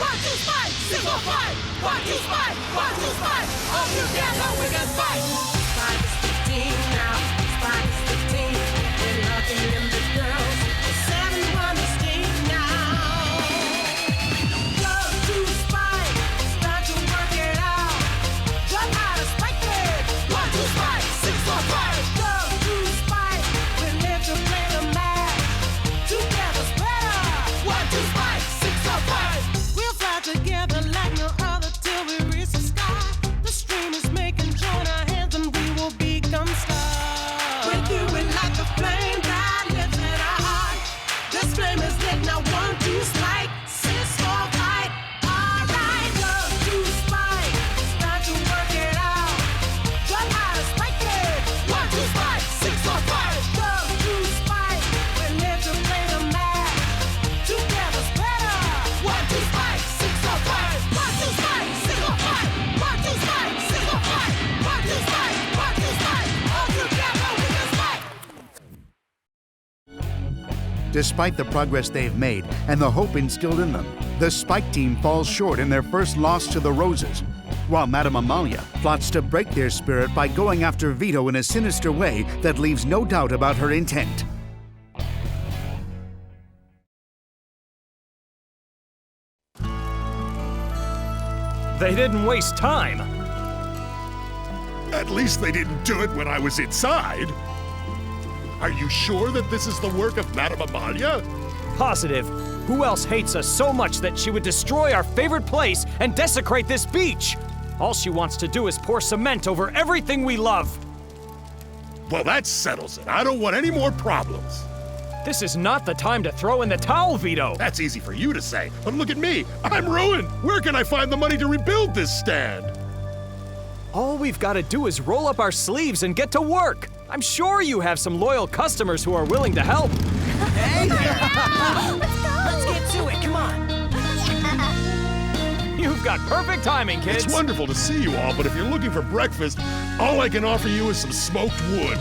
1, 2, spike, single fight. 1, 2, spike, 1, 2, spike. All together we can fight. Spike is the team now. Spike is the team. We're looking in the girls. The 7-1 is team now. Go to spike. Start to work it out. Jump out of spike it. 1, 2, spike, 6, 4, 5. Go to spike. We live to play the match. Together's better. 1, 2, spike, 6, 4, 5. We'll fly together like no other till we reach the sky. The stream is making join our hands and we will become stars. We do it like a flame that lives in our heart. This flame is lit now. 1, 2, spike, 6, 4, 5. All right, go to spike. Start to work it out. Jump out of spike it. 1, 2, spike, 6, 4, 5. Go to spike. We live to play the match. Together's better. 1, 2, spike, 6, 4, 5. 1, 2, spike, 6, 4, 5. 1, 2, spike, 6, 4, 5. 1, 2, spike, 1, 2, spike. All together we can spike. Despite the progress they've made and the hope instilled in them, the Spike team falls short in their first loss to the Roses, while Madame Amalia plots to break their spirit by going after Vito in a sinister way that leaves no doubt about her intent. They didn't waste time. At least they didn't do it when I was inside. Are you sure that this is the work of Madame Amalia? Positive. Who else hates us so much that she would destroy our favorite place and desecrate this beach? All she wants to do is pour cement over everything we love. Well, that settles it. I don't want any more problems. This is not the time to throw in the towel, Vito. That's easy for you to say, but look at me. I'm ruined. Where can I find the money to rebuild this stand? All we've got to do is roll up our sleeves and get to work. I'm sure you have some loyal customers who are willing to help. Hey! Let's get to it. Come on. You've got perfect timing, kids. It's wonderful to see you all, but if you're looking for breakfast, all I can offer you is some smoked wood.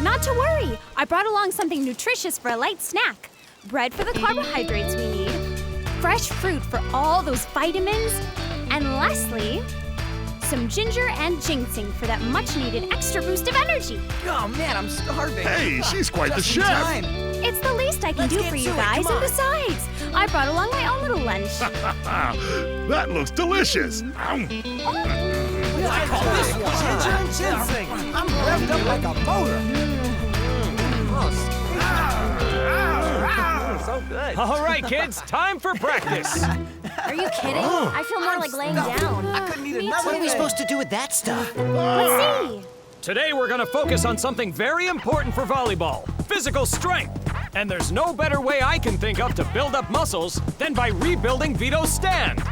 Not to worry. I brought along something nutritious for a light snack. Bread for the carbohydrates we need, fresh fruit for all those vitamins, and lastly, some ginger and ginseng for that much-needed extra boost of energy. Oh man, I'm starving. Hey, she's quite the Just in chef. time. It's the least I can Let's do get for to you it, guys, come and on. besides, I brought along my own little lunch. That looks delicious. Ow. I call this ginger and ginseng. I'm revved up like a motor. So good. All right, kids, time for practice. Are you kidding? I feel more like laying down. I couldn't eat Me another too. What are we supposed to do with that stuff? Let's see. Today we're gonna focus on something very important for volleyball, physical strength. And there's no better way I can think of to build up muscles than by rebuilding Vito's stand.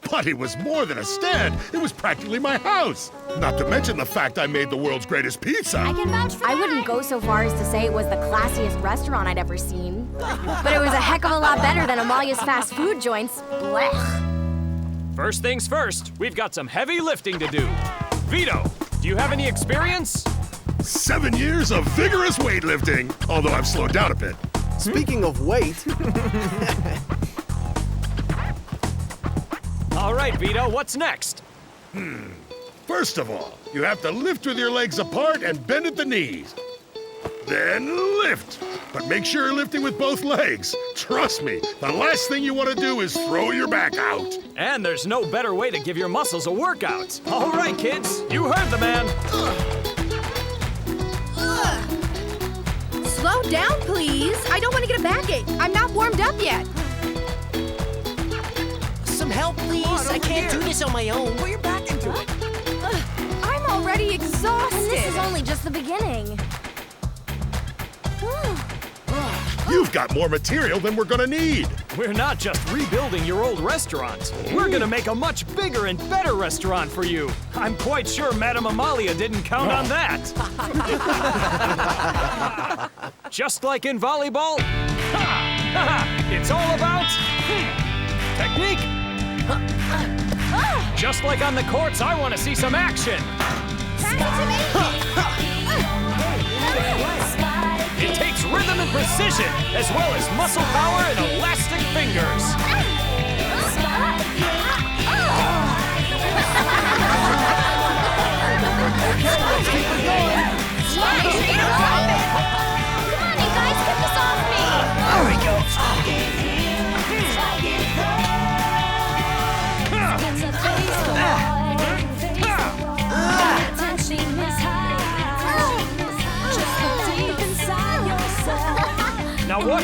But it was more than a stand. It was practically my house. Not to mention the fact I made the world's greatest pizza. I can vouch for that. I wouldn't go so far as to say it was the classiest restaurant I'd ever seen. But it was a heck of a lot better than Amalia's fast food joints. Blech. First things first, we've got some heavy lifting to do. Vito, do you have any experience? 7 years of vigorous weightlifting, although I've slowed down a bit. Speaking of weight, All right, Vito, what's next? First of all, you have to lift with your legs apart and bend at the knees. Then lift. But make sure you're lifting with both legs. Trust me, the last thing you want to do is throw your back out. And there's no better way to give your muscles a workout. All right, kids, you heard the man. Slow down, please. I don't want to get a backache. I'm not warmed up yet. Some help, please. I can't do this on my own. Put your back into it. I'm already exhausted. And this is only just the beginning. You've got more material than we're gonna need. We're not just rebuilding your old restaurant. We're gonna make a much bigger and better restaurant for you. I'm quite sure Madame Amalia didn't count on that. Just like in volleyball, it's all about technique. Just like on the courts, I want to see some action. It takes rhythm and precision, as well as muscle power and elastic fingers.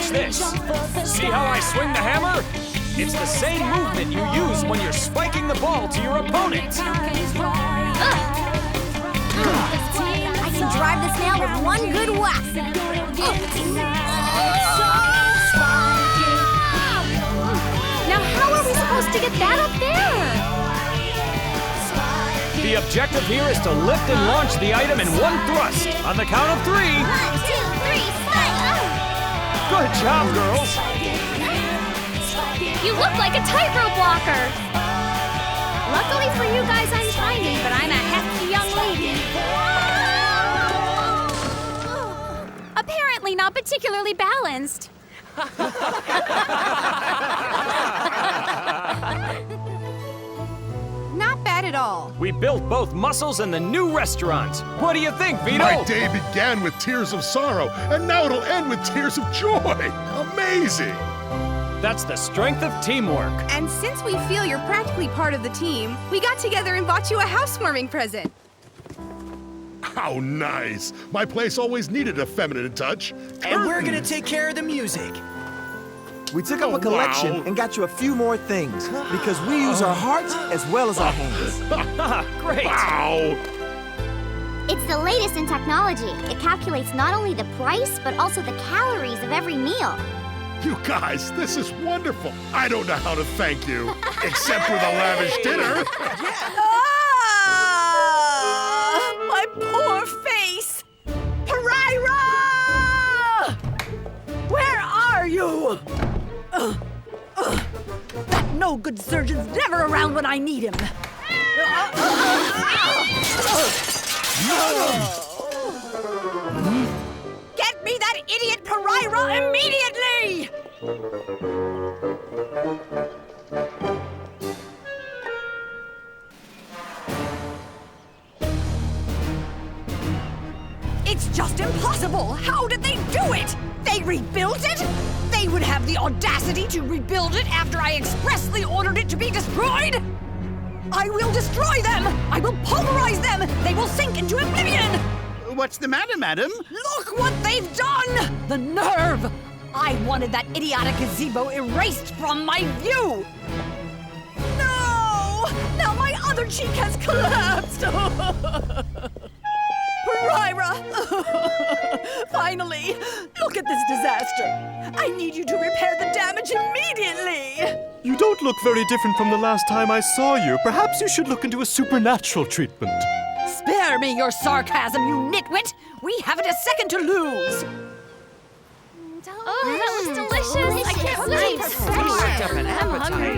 Watch this. See how I swing the hammer? It's the same movement you use when you're spiking the ball to your opponent. I can drive this nail with one good whack. Now how are we supposed to get that up there? The objective here is to lift and launch the item in one thrust. On the count of 3. 1, 2, 3, spike! Good job, girls. You look like a tightrope walker. Luckily for you guys, I'm tiny, but I'm a hefty young lady. Apparently not particularly balanced. Not bad at all. We built both muscles and the new restaurant. What do you think, Vito? My day began with tears of sorrow, and now it'll end with tears of joy. Amazing! That's the strength of teamwork. And since we feel you're practically part of the team, we got together and bought you a housewarming present. How nice! My place always needed a feminine touch. And we're gonna Curtains. take care of the music. We took up Oh, a collection wow. and got you a few more things because we use our hearts as well as our hands. Great. Wow! It's the latest in technology. It calculates not only the price, but also the calories of every meal. You guys, this is wonderful. I don't know how to thank you, except for the lavish dinner. My poor face! Pereira! Where are you? That no-good surgeon's never around when I need him. Get me that idiot Pereira immediately! It's just impossible! How did they do it? They rebuilt it? They would have the audacity to rebuild it after I expressly ordered it to be destroyed? I will destroy them! I will pulverize them! They will sink into oblivion! What's the matter, madam? Look what they've done! The nerve! I wanted that idiotic gazebo erased from my view! No! Now my other cheek has collapsed! Pereira! Finally! Look at this disaster! I need you to repair the damage immediately! You don't look very different from the last time I saw you. Perhaps you should look into a supernatural treatment. Spare me your sarcasm, you nitwit! We haven't a second to lose! Oh, that looks delicious. I can't wait. I'm hungry.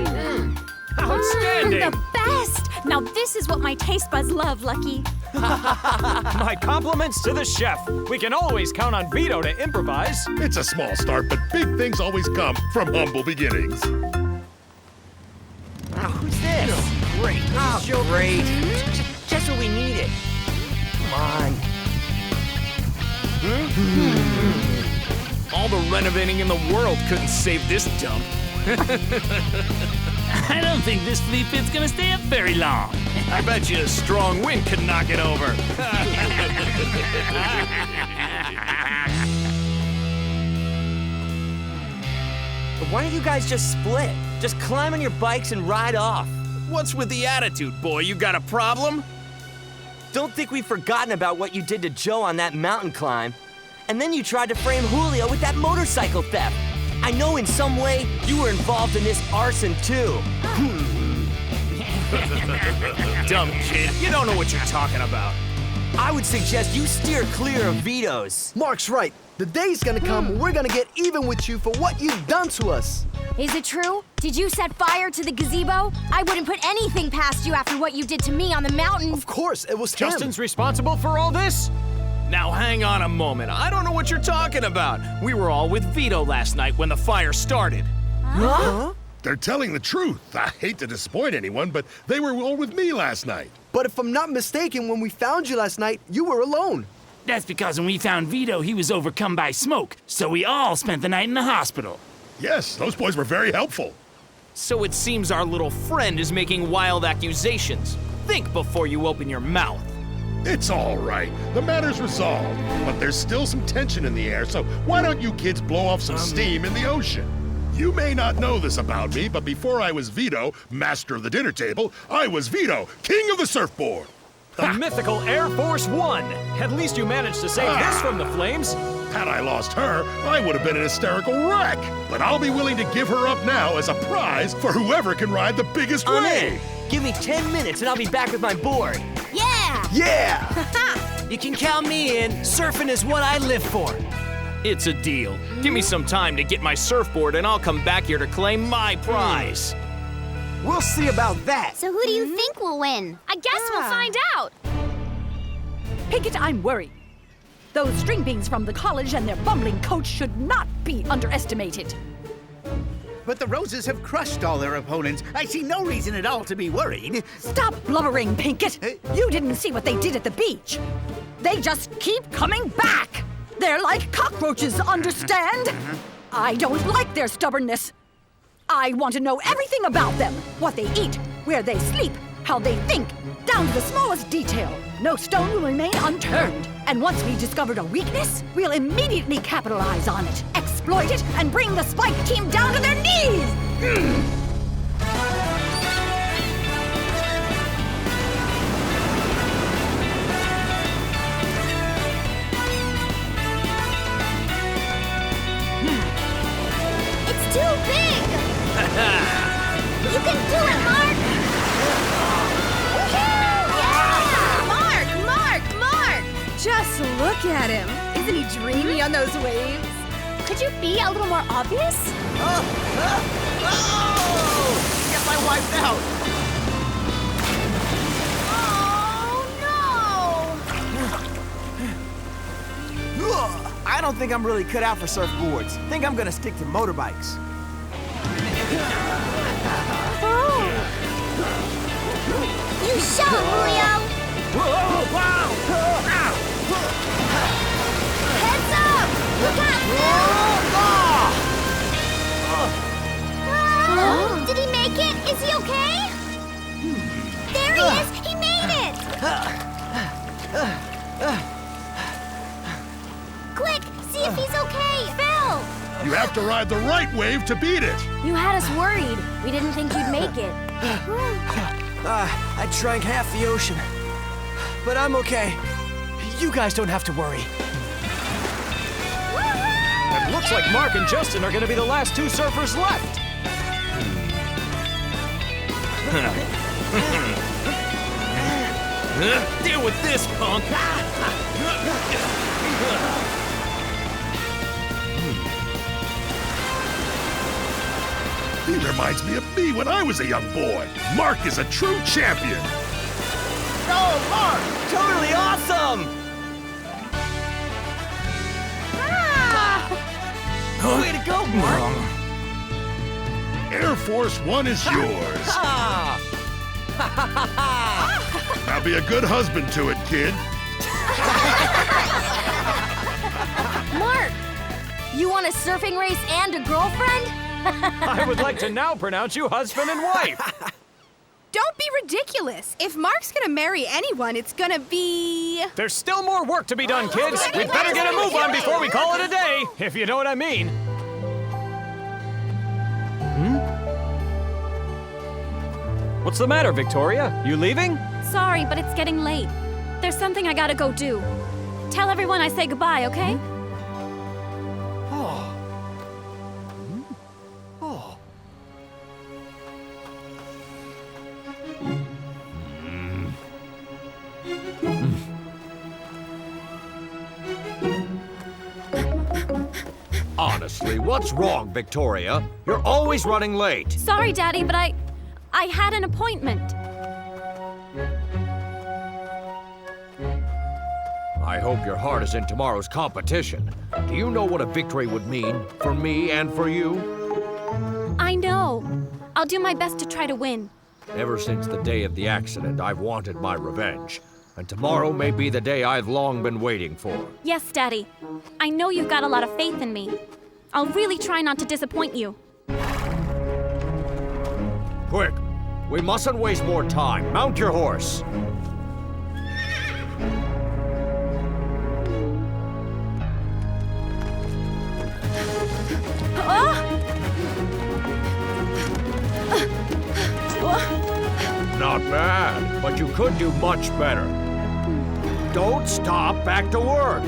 Outstanding. The best. Now this is what my taste buds love, Lucky. My compliments to the chef. We can always count on Vito to improvise. It's a small start, but big things always come from humble beginnings. Who's this? Great. Oh, great. Just what we needed. Come on. All the renovating in the world couldn't save this dump. I don't think this flea pit's gonna stay up very long. I bet you a strong wind could knock it over. Why don't you guys just split? Just climb on your bikes and ride off. What's with the attitude, boy? You got a problem? Don't think we've forgotten about what you did to Joe on that mountain climb. And then you tried to frame Julio with that motorcycle theft. I know in some way you were involved in this arson too. Dumb kid. You don't know what you're talking about. I would suggest you steer clear of Vito's. Mark's right. The day's gonna come when we're gonna get even with you for what you've done to us. Is it true? Did you set fire to the gazebo? I wouldn't put anything past you after what you did to me on the mountain. Of course, it was Justin's him. responsible for all this? Now hang on a moment. I don't know what you're talking about. We were all with Vito last night when the fire started. Huh? They're telling the truth. I hate to disappoint anyone, but they were all with me last night. But if I'm not mistaken, when we found you last night, you were alone. That's because when we found Vito, he was overcome by smoke, so we all spent the night in the hospital. Yes, those boys were very helpful. So it seems our little friend is making wild accusations. Think before you open your mouth. It's all right. The matter's resolved. But there's still some tension in the air, so why don't you kids blow off some steam in the ocean? You may not know this about me, but before I was Vito, master of the dinner table, I was Vito, king of the surfboard. The mythical Air Force One. At least you managed to save this from the flames. Had I lost her, I would have been an hysterical wreck. But I'll be willing to give her up now as a prize for whoever can ride the biggest wave. Give me 10 minutes and I'll be back with my board. Yeah! Yeah! You can count me in. Surfing is what I live for. It's a deal. Give me some time to get my surfboard and I'll come back here to claim my prize. We'll see about that. So who do you think will win? I guess we'll find out. Pinkett, I'm worried. Those string beans from the college and their bumbling coach should not be underestimated. But the Roses have crushed all their opponents. I see no reason at all to be worried. Stop blubbering, Pinkett. You didn't see what they did at the beach. They just keep coming back. They're like cockroaches, understand? I don't like their stubbornness. I want to know everything about them. What they eat, where they sleep, how they think, down to the smallest detail. No stone will remain unturned. And once we've discovered a weakness, we'll immediately capitalize on it, exploit it, and bring the Spike team down to their knees! It's too big! You can do it, Mark! Just look at him. Isn't he dreamy on those waves? Could you be a little more obvious? Guess I wiped out. Oh, I don't think I'm really cut out for surfboards. Think I'm gonna stick to motorbikes. You show, Julio! Whoa, wow! Heads up! Look out! Did he make it? Is he okay? There he is! He made it! Quick, see if he's okay! Phil! You have to ride the right wave to beat it. You had us worried. We didn't think you'd make it. I drank half the ocean. But I'm okay. You guys don't have to worry. It looks like Mark and Justin are going to be the last two surfers left. Deal with this, punk. He reminds me of me when I was a young boy. Mark is a true champion. Oh, Mark! Totally awesome! Way to go, Mark! Air Force One is yours. Now be a good husband to it, kid. Mark, you want a surfing race and a girlfriend? I would like to now pronounce you husband and wife. Don't be ridiculous. If Mark's gonna marry anyone, it's gonna be... There's still more work to be done, kids. We'd better get a move on before we call it a day, if you know what I mean. What's the matter, Victoria? You leaving? Sorry, but it's getting late. There's something I gotta go do. Tell everyone I say goodbye, okay? Honestly, what's wrong, Victoria? You're always running late. Sorry, Daddy, but I had an appointment. I hope your heart is in tomorrow's competition. Do you know what a victory would mean for me and for you? I know. I'll do my best to try to win. Ever since the day of the accident, I've wanted my revenge. And tomorrow may be the day I've long been waiting for. Yes, Daddy. I know you've got a lot of faith in me. I'll really try not to disappoint you. Quick! We mustn't waste more time. Mount your horse. not bad, but you could do much better. Don't stop. Back to work.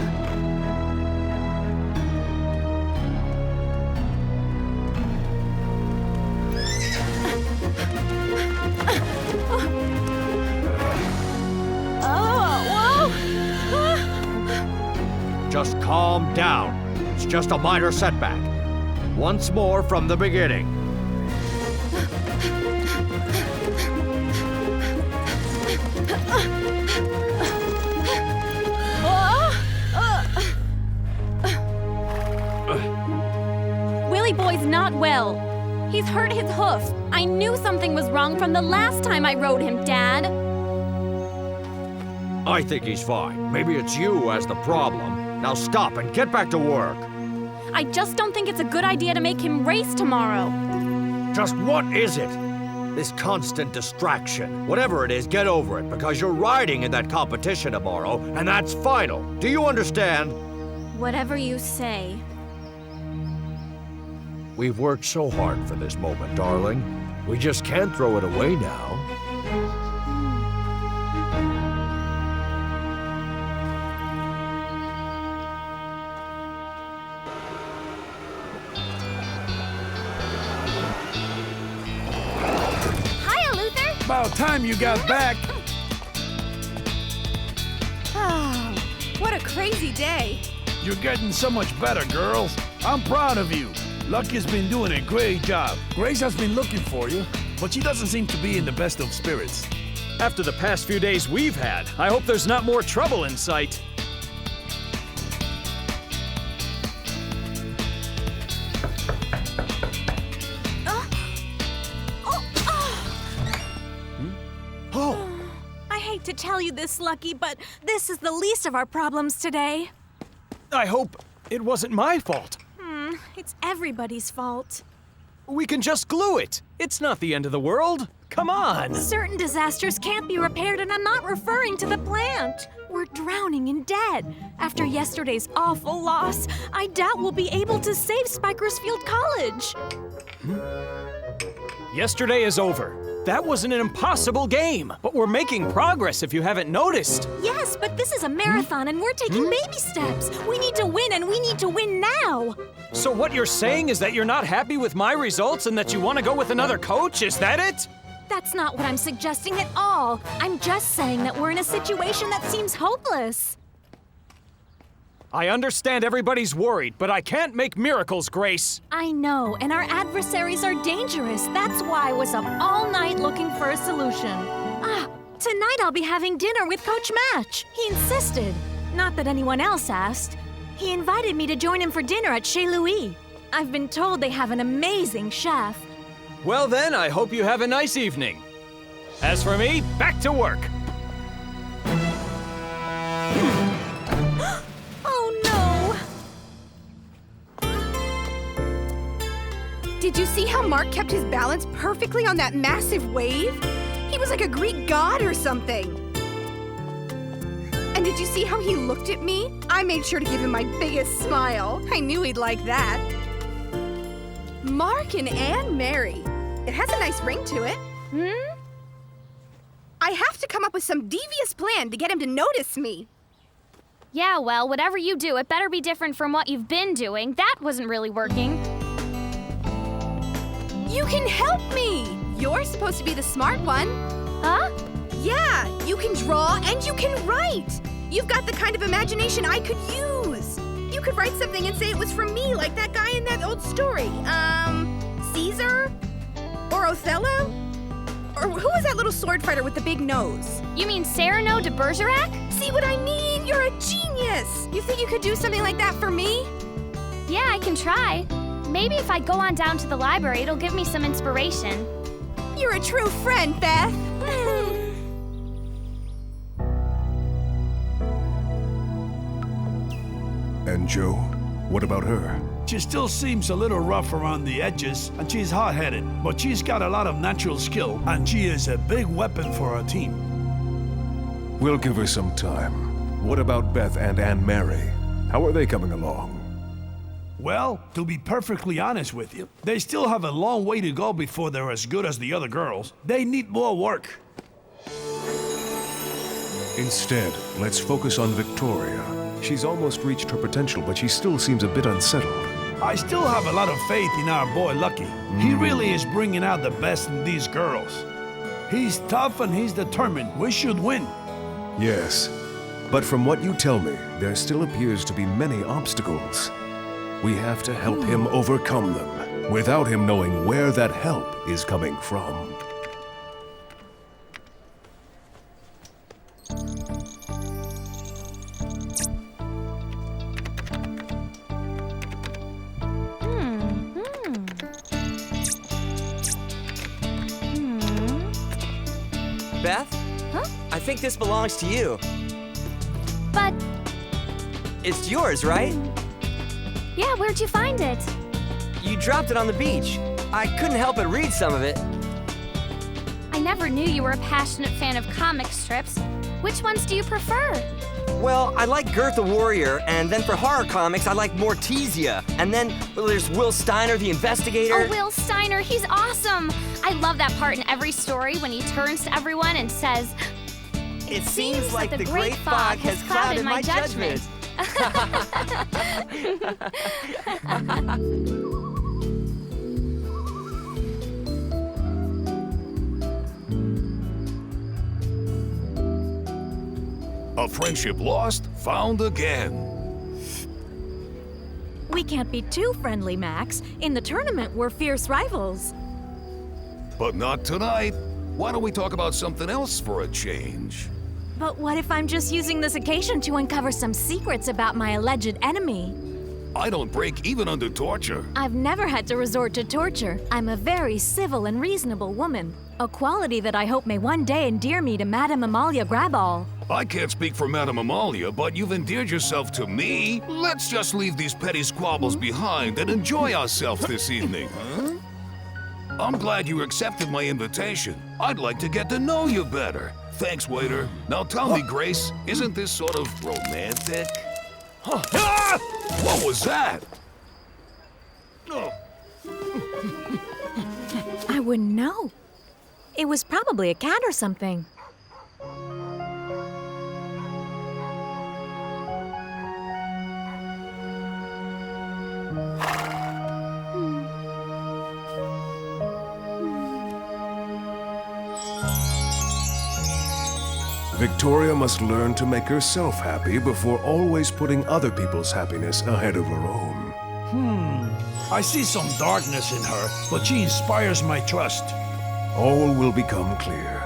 Just calm down. It's just a minor setback. Once more from the beginning. Willie Boy's not well. He's hurt his hoof. I knew something was wrong from the last time I rode him, Dad. I think he's fine. Maybe it's you as the problem. Now stop and get back to work. I just don't think it's a good idea to make him race tomorrow. Just what is it? This constant distraction. Whatever it is, get over it, because you're riding in that competition tomorrow, and that's final. Do you understand? Whatever you say. We've worked so hard for this moment, darling. We just can't throw it away now. About time you got back. Oh, what a crazy day. You're getting so much better, girls. I'm proud of you. Lucky's been doing a great job. Grace has been looking for you, but she doesn't seem to be in the best of spirits. After the past few days we've had, I hope there's not more trouble in sight. To tell you this, Lucky, but this is the least of our problems today. I hope it wasn't my fault. It's everybody's fault. We can just glue it. It's not the end of the world. Come on. Certain disasters can't be repaired, and I'm not referring to the plant. We're drowning in debt. After yesterday's awful loss, I doubt we'll be able to save Spikersfield College. Yesterday is over. That wasn't an impossible game, but we're making progress if you haven't noticed. Yes, but this is a marathon and we're taking baby steps. We need to win and we need to win now. So what you're saying is that you're not happy with my results and that you want to go with another coach? Is that it? That's not what I'm suggesting at all. I'm just saying that we're in a situation that seems hopeless. I understand everybody's worried, but I can't make miracles, Grace. I know, and our adversaries are dangerous. That's why I was up all night looking for a solution. Tonight I'll be having dinner with Coach Match. He insisted. Not that anyone else asked. He invited me to join him for dinner at Chez Louis. I've been told they have an amazing chef. Well then, I hope you have a nice evening. As for me, back to work. Did you see how Mark kept his balance perfectly on that massive wave? He was like a Greek god or something. And did you see how he looked at me? I made sure to give him my biggest smile. I knew he'd like that. Mark and Anne Mary. It has a nice ring to it. I have to come up with some devious plan to get him to notice me. Yeah, well, whatever you do, it better be different from what you've been doing. That wasn't really working. You can help me! You're supposed to be the smart one. Huh? Yeah, you can draw and you can write. You've got the kind of imagination I could use. You could write something and say it was from me, like that guy in that old story. Caesar? Or Othello? Or who was that little sword fighter with the big nose? You mean Serra de Bergerac? See what I mean? You're a genius! You think you could do something like that for me? Yeah, I can try. Maybe if I go on down to the library, it'll give me some inspiration. You're a true friend, Beth. And Joe, what about her? She still seems a little rough around the edges, and she's hot-headed, but she's got a lot of natural skill, and she is a big weapon for our team. We'll give her some time. What about Beth and Anne Mary? How are they coming along? Well, to be perfectly honest with you, they still have a long way to go before they're as good as the other girls. They need more work. Instead, let's focus on Victoria. She's almost reached her potential, but she still seems a bit unsettled. I still have a lot of faith in our boy Lucky. He really is bringing out the best in these girls. He's tough and he's determined. We should win. Yes, but from what you tell me, there still appears to be many obstacles. We have to help him overcome them, without him knowing where that help is coming from. Beth? Huh? I think this belongs to you. But... It's yours, right? Yeah, where'd you find it? You dropped it on the beach. I couldn't help but read some of it. I never knew you were a passionate fan of comic strips. Which ones do you prefer? Well, I like Girth the Warrior, and then for horror comics, I like Mortizia. And then there's Will Steiner, the investigator. Oh, Will Steiner, he's awesome! I love that part in every story when he turns to everyone and says, It seems like the great fog has clouded my judgment. A friendship lost, found again. We can't be too friendly, Max. In the tournament, we're fierce rivals. But not tonight. Why don't we talk about something else for a change? But what if I'm just using this occasion to uncover some secrets about my alleged enemy? I don't break even under torture. I've never had to resort to torture. I'm a very civil and reasonable woman. A quality that I hope may one day endear me to Madame Amalia Graball. I can't speak for Madame Amalia, but you've endeared yourself to me. Let's just leave these petty squabbles behind and enjoy ourselves this evening, huh? I'm glad you accepted my invitation. I'd like to get to know you better. Thanks, waiter. Now tell me, Grace, isn't this sort of romantic? Huh. Ah! What was that? Oh. I wouldn't know. It was probably a cat or something. Victoria must learn to make herself happy before always putting other people's happiness ahead of her own. I see some darkness in her, but she inspires my trust. All will become clear.